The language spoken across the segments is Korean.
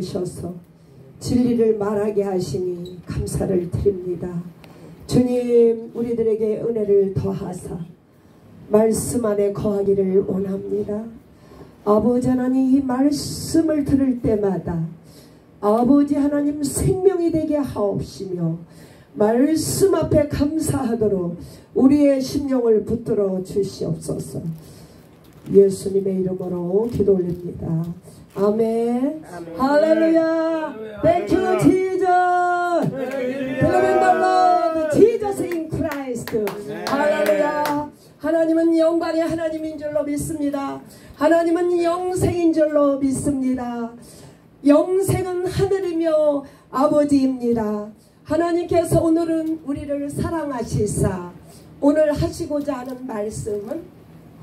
주셔서 진리를 말하게 하시니 감사를 드립니다. 주님, 우리들에게 은혜를 더하사 말씀 안에 거하기를 원합니다. 아버지 하나님, 이 말씀을 들을 때마다 아버지 하나님 생명이 되게 하옵시며 말씀 앞에 감사하도록 우리의 심령을 붙들어 주시옵소서. 예수님의 이름으로 기도 올립니다. 아멘. 할렐루야. Thank you, Jesus. Believe the Lord, Jesus in Christ. 할렐루야. 하나님은 영광의 하나님인 줄로 믿습니다. 하나님은 영생인 줄로 믿습니다. 영생은 하늘이며 아버지입니다. 하나님께서 오늘은 우리를 사랑하시사 오늘 하시고자 하는 말씀은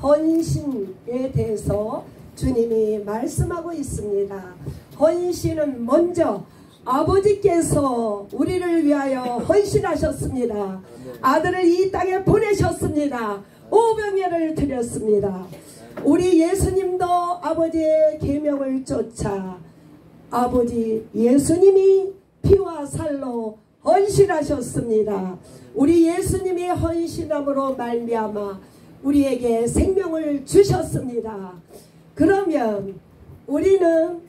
헌신에 대해서 주님이 말씀하고 있습니다. 헌신은 먼저 아버지께서 우리를 위하여 헌신하셨습니다. 아들을 이 땅에 보내셨습니다. 오병이어를 드렸습니다. 우리 예수님도 아버지의 계명을 쫓아 아버지 예수님이 피와 살로 헌신하셨습니다. 우리 예수님이 헌신함으로 말미암아 우리에게 생명을 주셨습니다. 그러면 우리는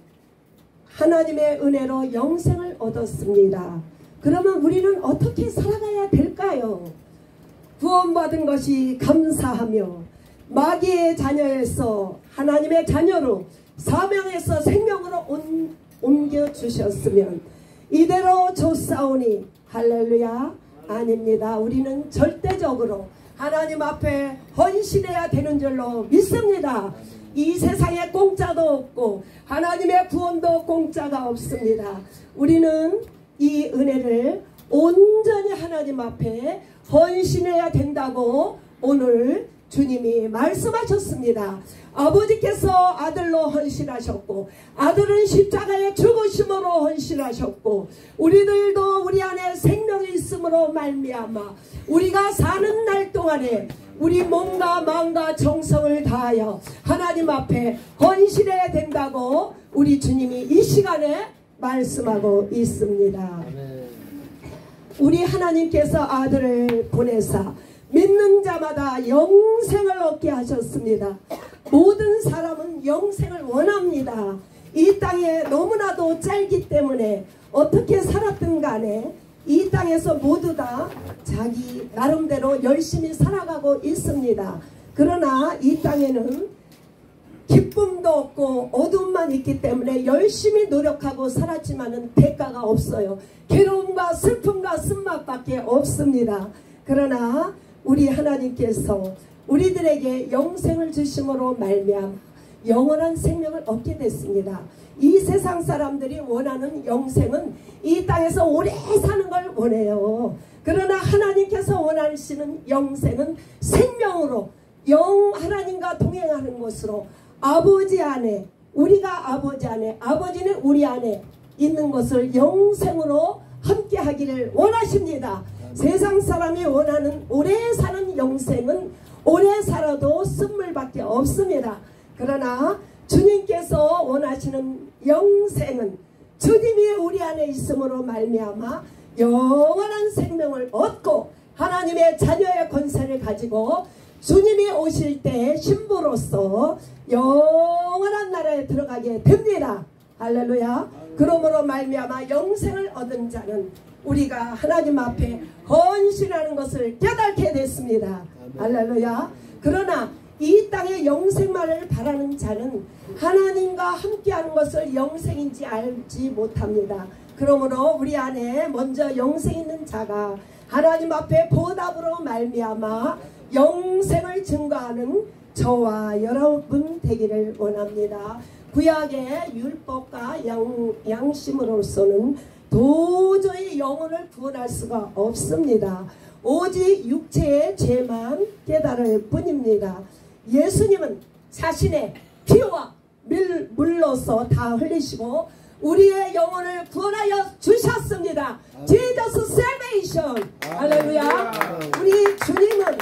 하나님의 은혜로 영생을 얻었습니다. 그러면 우리는 어떻게 살아가야 될까요? 구원받은 것이 감사하며 마귀의 자녀에서 하나님의 자녀로 사명에서 생명으로 옮겨주셨으면 이대로 좋사오니 할렐루야. 아닙니다. 우리는 절대적으로 하나님 앞에 헌신해야 되는 줄로 믿습니다. 이 세상에 공짜도 없고 하나님의 구원도 공짜가 없습니다. 우리는 이 은혜를 온전히 하나님 앞에 헌신해야 된다고 오늘 주님이 말씀하셨습니다. 아버지께서 아들로 헌신하셨고 아들은 십자가의 죽으심으로 헌신하셨고 우리들도 우리 안에 생명이 있음으로 말미암아 우리가 사는 날 동안에 우리 몸과 마음과 정성을 다하여 하나님 앞에 헌신해야 된다고 우리 주님이 이 시간에 말씀하고 있습니다. 우리 하나님께서 아들을 보내사 믿는 자마다 영생을 얻게 하셨습니다. 모든 사람은 영생을 원합니다. 이 땅에 너무나도 짧기 때문에 어떻게 살았든 간에 이 땅에서 모두 다 자기 나름대로 열심히 살아가고 있습니다. 그러나 이 땅에는 기쁨도 없고 어둠만 있기 때문에 열심히 노력하고 살았지만은 대가가 없어요. 괴로움과 슬픔과 쓴맛밖에 없습니다. 그러나 우리 하나님께서 우리들에게 영생을 주심으로 말미암아 영원한 생명을 얻게 됐습니다. 이 세상 사람들이 원하는 영생은 이 땅에서 오래 사는 걸 원해요. 그러나 하나님께서 원하시는 영생은 생명으로 하나님과 동행하는 것으로 아버지 안에 우리가 아버지 안에 아버지는 우리 안에 있는 것을 영생으로 함께 하기를 원하십니다. 세상 사람이 원하는 오래 사는 영생은 오래 살아도 쓴물밖에 없습니다. 그러나 주님께서 원하시는 영생은 주님이 우리 안에 있음으로 말미암아 영원한 생명을 얻고 하나님의 자녀의 권세를 가지고 주님이 오실 때 신부로서 영원한 나라에 들어가게 됩니다. 할렐루야. 그러므로 말미암아 영생을 얻은 자는 우리가 하나님 앞에 헌신하는 것을 깨닫게 됐습니다. 할렐루야. 그러나 이 땅의 영생만을 바라는 자는 하나님과 함께하는 것을 영생인지 알지 못합니다. 그러므로 우리 안에 먼저 영생 있는 자가 하나님 앞에 보답으로 말미암아 영생을 증거하는 저와 여러분 되기를 원합니다. 구약의 율법과 양심으로서는 도저히 영혼을 구원할 수가 없습니다. 오직 육체의 죄만 깨달을 뿐입니다. 예수님은 자신의 피와 물로서 다 흘리시고 우리의 영혼을 구원하여 주셨습니다. Jesus Salvation. 할렐루야. 우리 주님은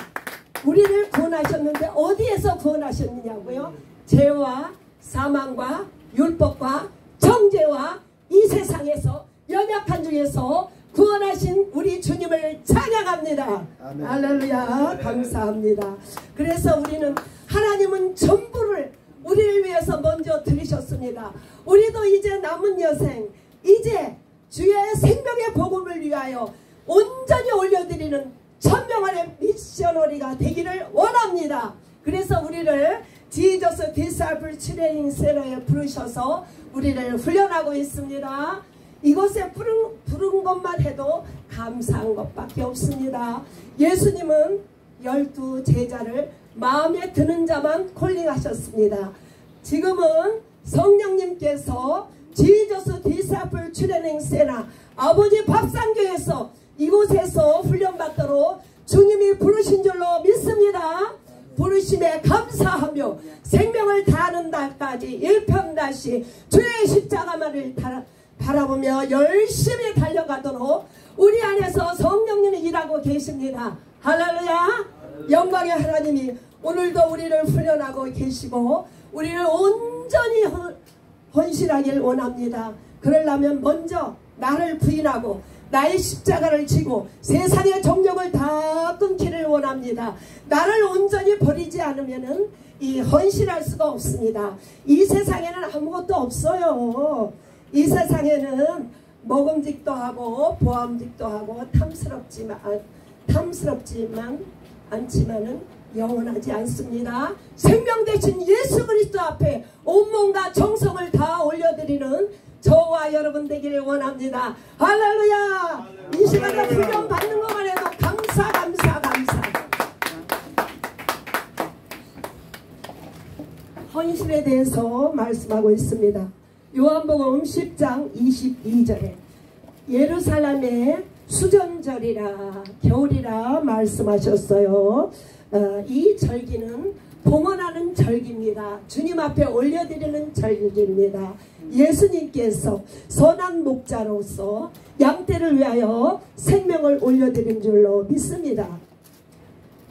우리를 구원하셨는데 어디에서 구원하셨느냐고요? 죄와 사망과 율법과 정죄와 세상에서 연약한 중에서 구원하신 우리 주님을 찬양합니다. 아멘. 할렐루야. 감사합니다. 그래서 우리는 하나님은 전부를 우리를 위해서 먼저 들으셨습니다. 우리도 이제 남은 여생 이제 주의 생명의 복음을 위하여 온전히 올려드리는 천명안의 미셔너리가 되기를 원합니다. 그래서 우리를 지저스 디사이플 트레이닝 센터에 부르셔서 우리를 훈련하고 있습니다. 이곳에 부른 것만 해도 감사한 것밖에 없습니다. 예수님은 12 제자를 마음에 드는 자만 콜링하셨습니다. 지금은 성령님께서 지저스 디사이플 트레이닝 센터 아버지 밥상교에서 이곳에서 훈련받도록 주님이 부르신 줄로 믿습니다. 부르심에 감사하며 생명을 다하는 날까지 일편단시 주의 십자가만을 바라보며 열심히 달려가도록 우리 안에서 성령님이 일하고 계십니다. 할렐루야. 영광의 하나님이 오늘도 우리를 훈련하고 계시고 우리를 온전히 헌신하길 원합니다. 그러려면 먼저 나를 부인하고 나의 십자가를 지고 세상의 정욕을 다 끊기를 원합니다. 나를 온전히 버리지 않으면 이 헌신할 수가 없습니다. 이 세상에는 아무것도 없어요. 이 세상에는 먹음직도 하고 보암직도 하고 탐스럽지만 않지만은 영원하지 않습니다. 생명 되신 예수 그리스도 앞에 온몸과 정성을 다 올려드리는 저와 여러분 되기를 원합니다. 할렐루야. 이 시간에 훈련 받는 것만 해도 감사. 헌신에 대해서 말씀하고 있습니다. 요한복음 10장 22절에 예루살렘의 수전절이라 겨울이라 말씀하셨어요. 이 절기는 봉헌하는 절기입니다. 주님 앞에 올려드리는 절기입니다. 예수님께서 선한 목자로서 양떼를 위하여 생명을 올려드린 줄로 믿습니다.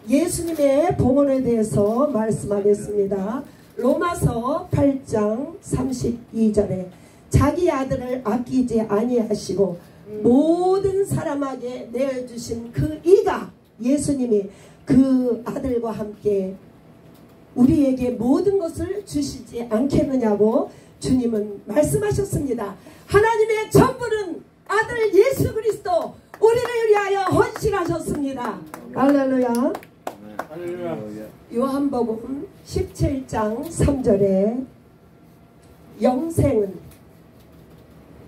예수님의 봉헌에 대해서 말씀하겠습니다. 로마서 8장 32절에 자기 아들을 아끼지 아니하시고 모든 사람에게 내어주신 그 이가 예수님이 그 아들과 함께 우리에게 모든 것을 주시지 않겠느냐고 주님은 말씀하셨습니다. 하나님의 전부는 아들 예수 그리스도 우리를 위하여 헌신하셨습니다. 할렐루야. 요한복음 17장 3절에 영생은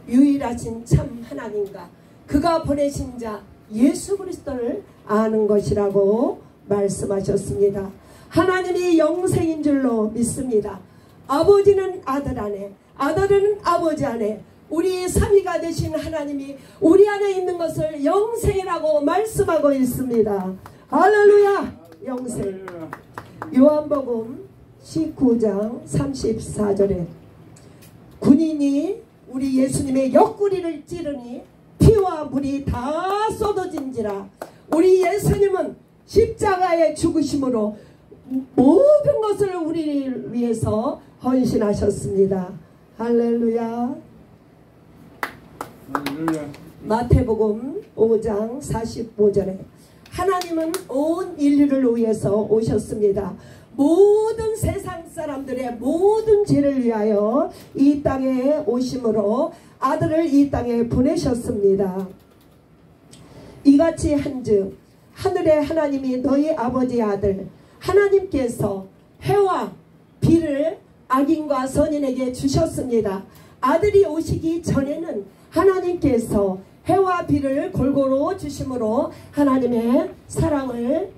유일하신 참 하나님과 그가 보내신 자 예수 그리스도를 아는 것이라고 말씀하셨습니다. 하나님이 영생인 줄로 믿습니다. 아버지는 아들 안에, 아들은 아버지 안에, 우리 삼위가 되신 하나님이 우리 안에 있는 것을 영생이라고 말씀하고 있습니다. 할렐루야. 영생. 요한복음 19장 34절에 군인이 우리 예수님의 옆구리를 찌르니 피와 물이 다 쏟아진지라. 우리 예수님은 십자가에 죽으심으로 모든 것을 우리를 위해서 헌신하셨습니다. 할렐루야. 마태복음 5장 45절에 하나님은 온 인류를 위해서 오셨습니다. 모든 세상 사람들의 모든 죄를 위하여 이 땅에 오심으로 아들을 이 땅에 보내셨습니다. 이같이 한즉 하늘의 하나님이 너희 아버지 아들 하나님께서 해와 비를 악인과 선인에게 주셨습니다. 아들이 오시기 전에는 하나님께서 해와 비를 골고루 주심으로 하나님의 사랑을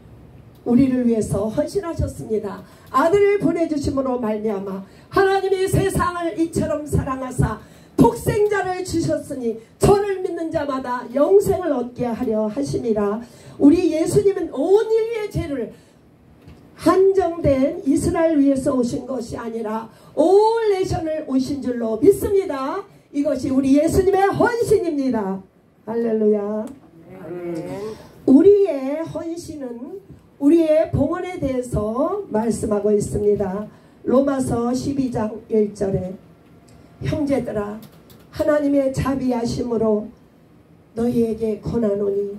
우리를 위해서 헌신하셨습니다. 아들을 보내주심으로 말미암아 하나님이 세상을 이처럼 사랑하사 독생자를 주셨으니 저를 믿는 자마다 영생을 얻게 하려 하심이라. 우리 예수님은 온 인류의 죄를 한정된 이스라엘 위해서 오신 것이 아니라 올 내션을 오신 줄로 믿습니다. 이것이 우리 예수님의 헌신입니다. 할렐루야. 우리의 헌신은 우리의 봉헌에 대해서 말씀하고 있습니다. 로마서 12장 1절에 형제들아 하나님의 자비하심으로 너희에게 권하노니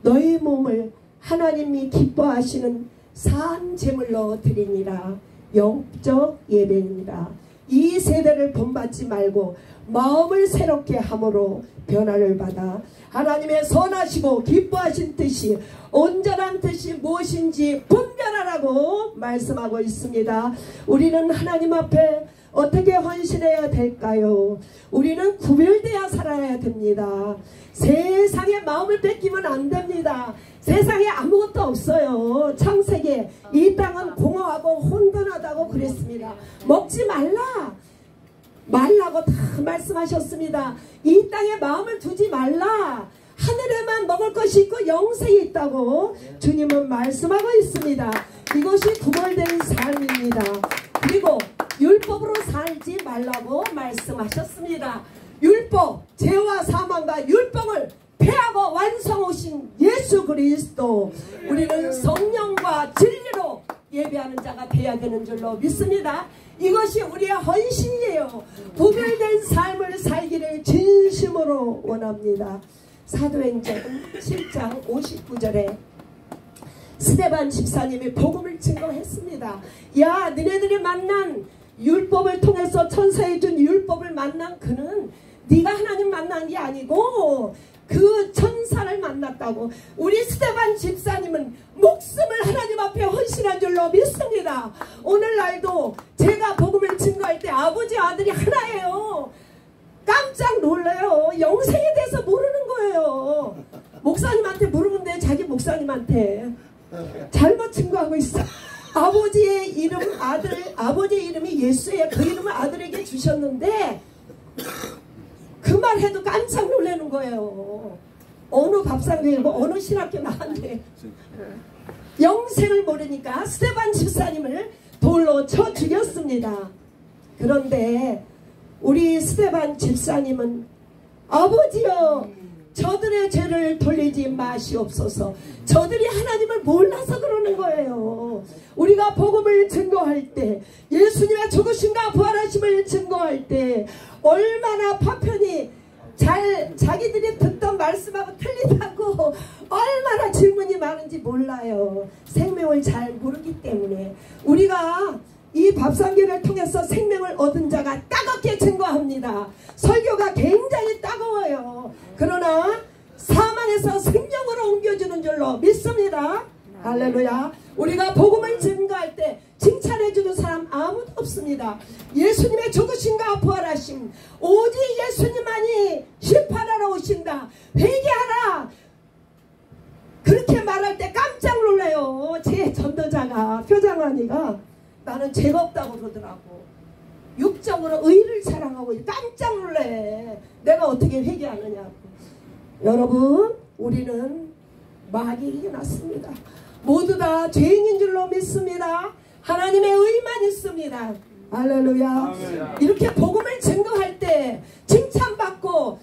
너희 몸을 하나님이 기뻐하시는 산 제물로 드리니라. 영적 예배입니다. 이 세대를 본받지 말고 마음을 새롭게 함으로 변화를 받아 하나님의 선하시고 기뻐하신 뜻이 온전한 뜻이 무엇인지 분별하라고 말씀하고 있습니다. 우리는 하나님 앞에 어떻게 헌신해야 될까요? 우리는 구별되어 살아야 됩니다. 세상의 마음을 뺏기면 안 됩니다. 세상에 아무것도 없어요. 창세기에 이 땅은 공허하고 혼돈하다고 그랬습니다. 먹지 말라고 다 말씀하셨습니다. 이 땅에 마음을 두지 말라. 하늘에만 먹을 것이 있고 영생이 있다고 주님은 말씀하고 있습니다. 이것이 구별된 삶입니다. 그리고 율법으로 살지 말라고 말씀하셨습니다. 율법, 죄와 사망과 율법을 폐하고 완성하신 예수 그리스도, 우리는 성령과 진리로 예배하는 자가 되어야 되는 줄로 믿습니다. 이것이 우리의 헌신이에요. 구별된 삶을 살기를 진심으로 원합니다. 사도행전 7장 59절에 스데반 집사님이 복음을 증거했습니다. 야, 너네들이 만난 율법을 통해서 천사에 준 율법을 만난 그는 네가 하나님 만난 게 아니고 그 천사를 만났다고. 우리 스데반 집사님은 목숨을 하나님 앞에 헌신한 줄로 믿습니다. 오늘날도 제가 복음을 증거할 때 아버지 아들이 하나예요. 깜짝 놀라요. 영생에 대해서 모르는 거예요. 목사님한테 물으는데 자기 목사님한테 잘못 증거하고 있어. 아버지의 이름 아버지의 이름이 예수예요. 그 이름을 아들에게 주셨는데 그 말 해도 깜짝 놀라는 거예요. 어느 밥상교이고 어느 신학교 나왔는데 영생을 모르니까 스데반 집사님을 돌로 쳐 죽였습니다. 그런데 우리 스데반 집사님은 아버지여, 저들의 죄를 돌리지 마시옵소서. 저들이 하나님을 몰라서 그러는 거예요. 우리가 복음을 증거할 때, 예수님의 죽으심과 부활하심을 증거할 때 얼마나 파편이 자기들이 듣던 말씀하고 틀리다고 얼마나 질문이 많은지 몰라요. 생명을 잘 모르기 때문에. 우리가 이 밥상교를 통해서 생명을 얻은 자가 따갑게 증거합니다. 설교가 굉장히 따가워요. 그러나 사망에서 생명으로 옮겨주는 줄로 믿습니다. 할렐루야. 우리가 복음을 증거할 때 칭찬해주는 사람 아무도 없습니다. 예수님의 죽으심과 부활하심, 오직 예수님만이 심판하러 오신다, 회개하라, 그렇게 말할 때 깜짝 놀라요. 제 전도자가, 표장원이가 나는 죄가 없다고 그러더라고. 육적으로 의를 자랑하고 깜짝 놀래. 내가 어떻게 회개하느냐고. 여러분, 우리는 마귀에게 이겨났습니다. 모두 다 죄인인 줄로 믿습니다. 하나님의 의만 있습니다. 할렐루야. 아멘. 이렇게 복음을 증거할 때 칭찬받고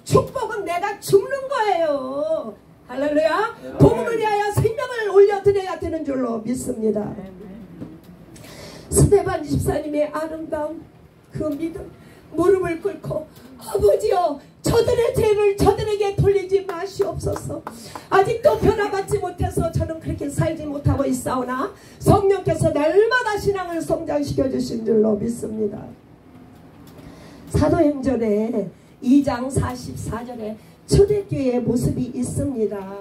축복은 내가 죽는 거예요. 할렐루야. 아멘. 복음을 위하여 생명을 올려드려야 되는 줄로 믿습니다. 아멘. 스데반 집사님의 아름다운 그 믿음, 무릎을 꿇고 아버지여, 저들의 죄를 저들에게 돌리지 마시옵소서. 아직도 변화받지 못해서 저는 그렇게 살지 못하고 있사오나 성령께서 날마다 신앙을 성장시켜 주신 줄로 믿습니다. 사도행전에 2장 44절에 초대교회의 모습이 있습니다.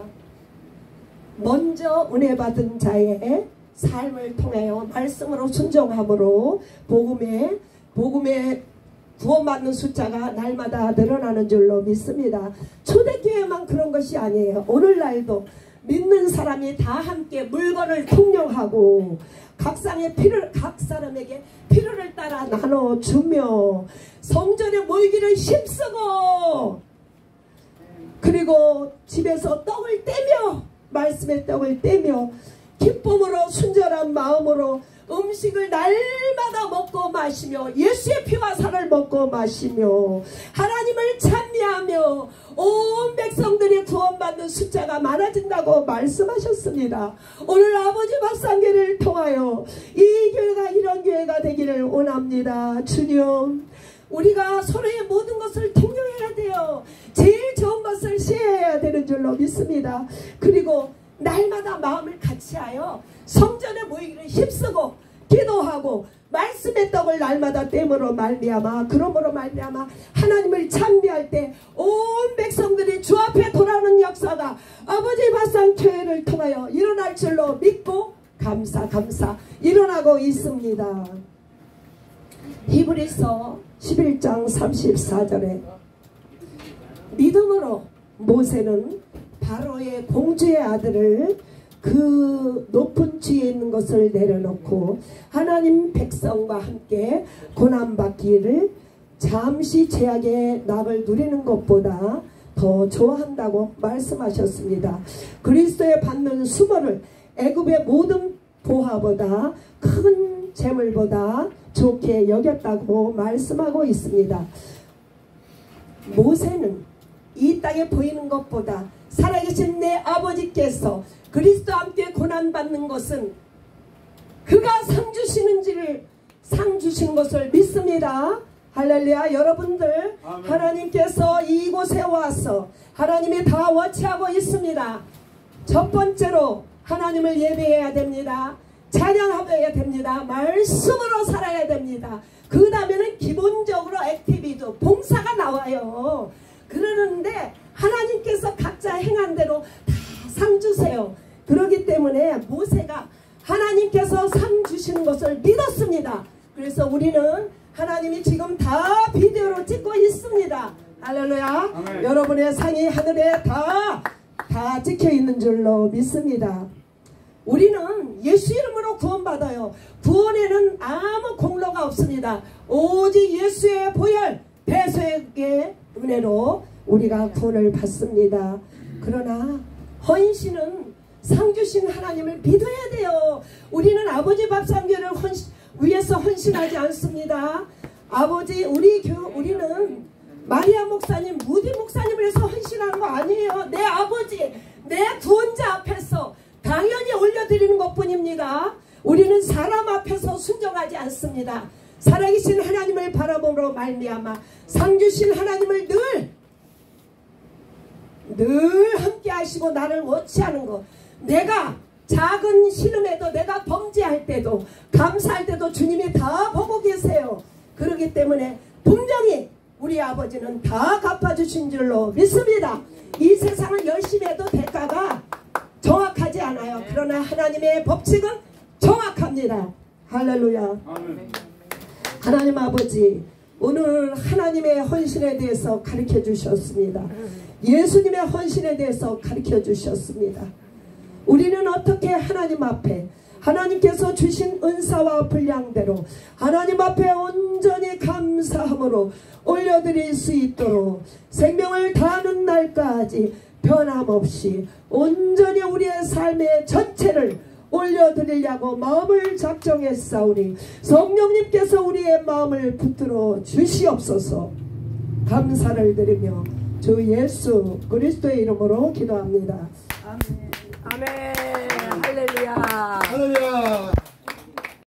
먼저 은혜 받은 자의 삶을 통하여 말씀으로 순종함으로 복음에 구원받는 숫자가 날마다 늘어나는 줄로 믿습니다. 초대교회만 그런 것이 아니에요. 오늘날도 믿는 사람이 다 함께 물건을 통용하고 각 사람에게 필요를 따라 나눠주며 성전에 모이기를 힘쓰고, 그리고 집에서 떡을 떼며, 말씀의 떡을 떼며 기쁨으로 순전한 마음으로 음식을 날마다 먹고 마시며 예수의 피와 살을 먹고 마시며 하나님을 찬미하며 온 백성들이 구원받는 숫자가 많아진다고 말씀하셨습니다. 오늘 아버지 밥상교를 통하여 이 교회가 이런 교회가 되기를 원합니다. 주님, 우리가 서로의 모든 것을 통용해야 돼요. 제일 좋은 것을 시해야 되는 줄로 믿습니다. 그리고 날마다 마음을 같이하여 성전에 모이기를 힘쓰고 기도하고 말씀의 떡을 날마다 땜으로 말미암아 그러므로 말미암아 하나님을 찬미할 때 온 백성들이 주 앞에 돌아오는 역사가 아버지 밥상교회를 통하여 일어날 줄로 믿고 감사 일어나고 있습니다. 히브리서 11장 34절에 믿음으로 모세는 바로의 공주의 아들을 그 높은 지에 있는 것을 내려놓고 하나님 백성과 함께 고난받기를 잠시 죄악의 낙을 누리는 것보다 더 좋아한다고 말씀하셨습니다. 그리스도의 받는 수모를 애굽의 모든 보화보다 큰 재물보다 좋게 여겼다고 말씀하고 있습니다. 모세는 이 땅에 보이는 것보다 살아계신 내 아버지께서 그리스도와 함께 고난받는 것은 그가 상 주시는 것을 믿습니다. 할렐루야. 여러분들 아멘. 하나님께서 이곳에 와서 하나님이 다 워치하고 있습니다. 첫 번째로 하나님을 예배해야 됩니다. 찬양해야 됩니다. 말씀으로 살아야 됩니다. 그 다음에는 기본적으로 액티비드 봉사가 나와요. 그러는데 하나님께서 각자 행한 대로 다 상 주세요. 그렇기 때문에 모세가 하나님께서 상 주시는 것을 믿었습니다. 그래서 우리는 하나님이 지금 다 비디오로 찍고 있습니다. 할렐루야. 아멘. 여러분의 상이 하늘에 다 찍혀 있는 줄로 믿습니다. 우리는 예수 이름으로 구원받아요. 구원에는 아무 공로가 없습니다. 오직 예수의 보혈 배수의 은혜로 우리가 구원을 받습니다. 그러나 헌신은 상 주신 하나님을 믿어야 돼요. 우리는 아버지 밥상교를 위해서 헌신하지 않습니다. 아버지 우리는 마리아 목사님 무디 목사님을 위해서 헌신하는 거 아니에요. 내 아버지 내 구원자 앞에서 당연히 올려드리는 것뿐입니다. 우리는 사람 앞에서 순종하지 않습니다. 살아계신 하나님을 바라봄으로 말미암아 상 주신 하나님을 늘 함께 하시고 나를 워치하는 것. 내가 작은 신음에도 내가 범죄할 때도 감사할 때도 주님이 다 보고 계세요. 그렇기 때문에 분명히 우리 아버지는 다 갚아주신 줄로 믿습니다. 이 세상을 열심히 해도 대가가 정확하지 않아요. 그러나 하나님의 법칙은 정확합니다. 할렐루야. 아멘. 하나님 아버지 오늘 하나님의 헌신에 대해서 가르쳐 주셨습니다. 예수님의 헌신에 대해서 가르쳐 주셨습니다. 우리는 어떻게 하나님 앞에 하나님께서 주신 은사와 분량대로 하나님 앞에 온전히 감사함으로 올려드릴 수 있도록 생명을 다하는 날까지 변함없이 온전히 우리의 삶의 전체를 올려드리려고 마음을 작정했사오니 성령님께서 우리의 마음을 붙들어 주시옵소서. 감사를 드리며 주 예수 그리스도의 이름으로 기도합니다. 아멘. 아멘. 할렐루야. 할렐루야.